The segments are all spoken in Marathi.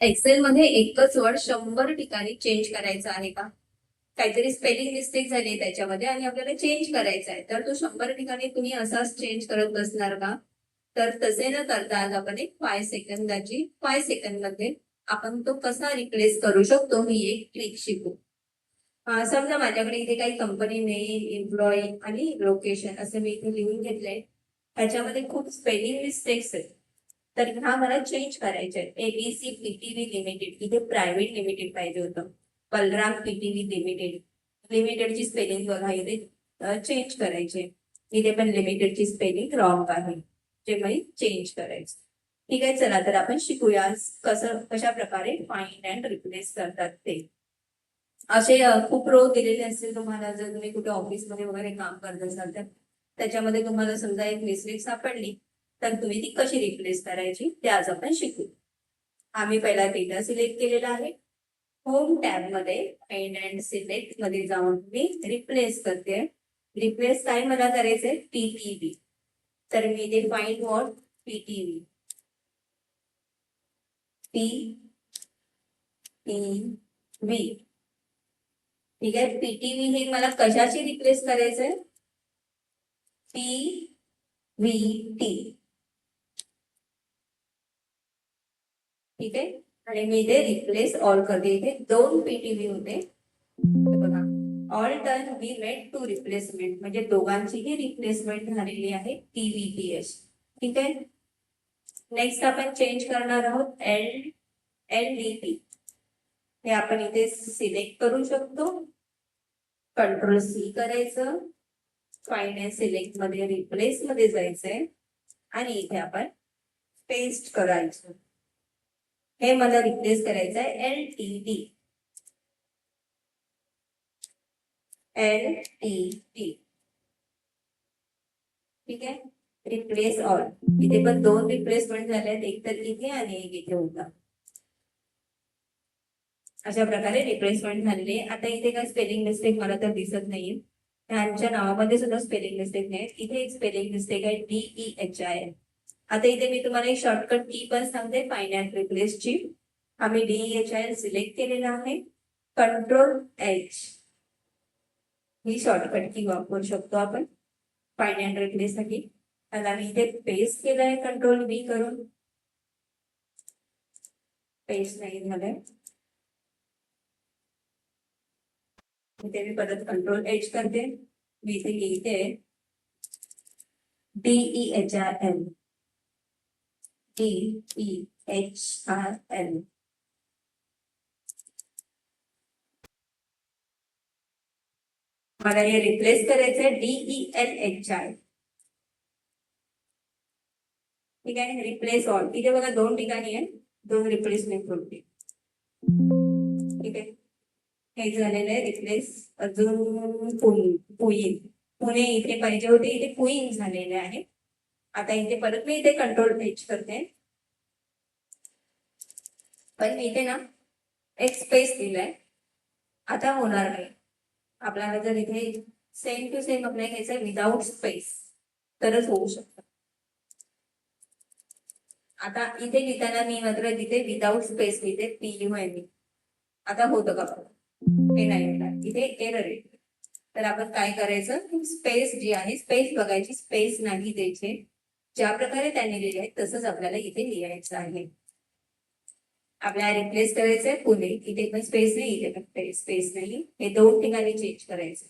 एक्सेल मध्ये एकच वर्ड 100 ठिकाणी चेंज करायचा आहे का? काहीतरी स्पेलिंग मिस्टेक झाली आहे त्याच्यामध्ये आणि आपल्याला चेंज करायचा आहे, तर तो 100 ठिकाणी तुम्ही असाच चेंज करत बसणार का? तर तसे न करता आज आपण एक 5 सेकंद मध्ये आपण तो कसा रिप्लेस करू शकतो ही एक ट्रिक शिकू. समजा माझ्याकडे इथे काही कंपनी नेम, एम्प्लॉई आणि लोकेशन असे मी इथे लिहून घेतलंय. ह्याच्यामध्ये खूप स्पेलिंग मिस्टेक्स आहेत. तर हा मला चेंज करायचा आहे. एबीसी पीटीव्ही लिमिटेड, इथे प्रायव्हेट लिमिटेड पाहिजे होतं. बलराम पीटीव्ही लिमिटेड, लिमिटेडची स्पेलिंग बघा इथे चेंज करायचे. इथे पण लिमिटेडची स्पेलिंग रॉंग आहे, जे मला चेंज करायचं. ठीक आहे, चला तर आपण शिकूया कशा प्रकारे फाइंड अँड रिप्लेस करतात ते. असे खूप रो दिलेले असतील तुम्हाला, जर तुम्ही कुठे ऑफिसमध्ये वगैरे काम करत असाल तर त्याच्यामध्ये तुम्हाला समजा एक मिस्टेक सापडली, तर तुम्ही ती कशी रिप्लेस करायची ते आज आपण शिकू. आम्ही पहिला डेटा सिलेक्ट केलेला आहे. होम टॅब मध्ये फाइंड अँड सिलेक्ट मध्ये जाऊन मी रिप्लेस करते. रिप्लेस काय मला करायचंय? पीटीव्ही. तर मी इथे फाइंड व्हॉट पीटीव्ही, पीटीव्ही. ठीक आहे, पीटीव्ही हे मला कशाशी रिप्लेस करायचंय? पीव्हीटी. ठीक आहे, आणि मी इथे रिप्लेस ऑल करते. इथे 2 पीटीव्ही होते बघा. All done, we made 2 replacement, म्हणजे दोघांचीही रिप्लेसमेंट झालेली आहे पीव्हीटीएस. ठीक आहे, नेक्स्ट आपण चेंज करणार आहोत एलडीपी. हे आपण इथे सिलेक्ट करू शकतो. कंट्रोल सी करायचं, फाइंड अँड सिलेक्ट मध्ये रिप्लेस मध्ये जायचंय आणि इथे आपण पेस्ट करायचं. हे मला रिप्लेस करायचं आहे एलटीटी. एलटीटी. ठीक आहे, रिप्लेस ऑल. इथे पण 2 रिप्लेसमेंट झाले आहेत, एक तर इथे आणि एक इथे होता. अशा प्रकारे रिप्लेसमेंट झालेली आहे. आता इथे काय स्पेलिंग मिस्टेक मला तर दिसत नाहीये. त्यांच्या नावामध्ये सुद्धा स्पेलिंग मिस्टेक नाही. इथे एक स्पेलिंग मिस्टेक आहे, DEHIL. आता इथे मी तुम्हाला एक शॉर्टकट की पण सांगते फाइंड अँड रिप्लेस ची. आम्ही DEHIL सिलेक्ट केलेला आहे. कंट्रोल H ही शॉर्टकट की वापरू शकतो आपण फाइंड अँड रिप्लेस साठी. आता मी इथे पेस्ट केलाय कंट्रोल V करून. पेस्ट नाही झालंय, इथे मी परत कंट्रोल H करते. मी इथे लिहिते DEHIL, DEHIL. मला हे रिप्लेस करायचंय DELHI. ठीक आहे, रिप्लेस ऑल. इथे बघा 2 ठिकाणी आहे, 2 रिप्लेसमेंट होते. ठीक आहे, हे झालेलं आहे रिप्लेस. अजून पुणे इथे पाहिजे होते, इथे पुईन झालेले आहे. आता इथे परत मी इथे कंट्रोल H करते, पण मी इथे ना एक स्पेस दिलाय. आता होणार नाही. आपल्याला जर इथे सेम टू सेम आपल्याला घ्यायचं विदाउट स्पेस तरच होऊ शकतं. आता इथे लिहिताना मी मात्र तिथे विदाउट स्पेस लिहिते PUN. आता होतं का? हे नाही होणार, इथे एरर येते. तर आपण काय करायचं, स्पेस जी आहे स्पेस बघायची, स्पेस नाही द्यायचे. ज्या प्रकारे त्यांनी लिहिले आहे तसंच आपल्याला इथे लिहायचं आहे. आपल्याला रिप्लेस करायचंय पुणे, इथे पण स्पेस नाही, इथे पण स्पेस नाही. हे 2 ठिकाणी चेंज करायचं.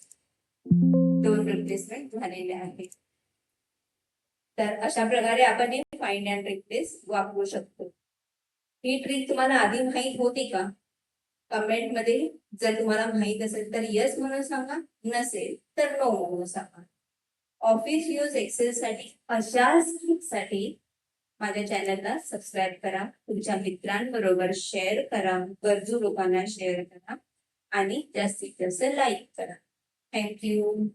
2 रिप्लेसमेंट झालेले आहेत. तर अशा प्रकारे आपण हे फाइंड अँड रिप्लेस वापरू शकतो. ही ट्रिक तुम्हाला आधी माहित होती का? कमेंट मध्ये जर तुम्हाला माहित असेल तर यस म्हणून सांगा, नसेल तर नो म्हणून सांगा. ऑफिस यूज एक्सेल साठी अशाच साठी माझ्या चॅनलला सबस्क्राईब करा, तुमच्या मित्रांबरोबर शेअर करा, गरजू लोकांना शेअर करा आणि जास्तीत जास्त लाईक करा. थँक्यू.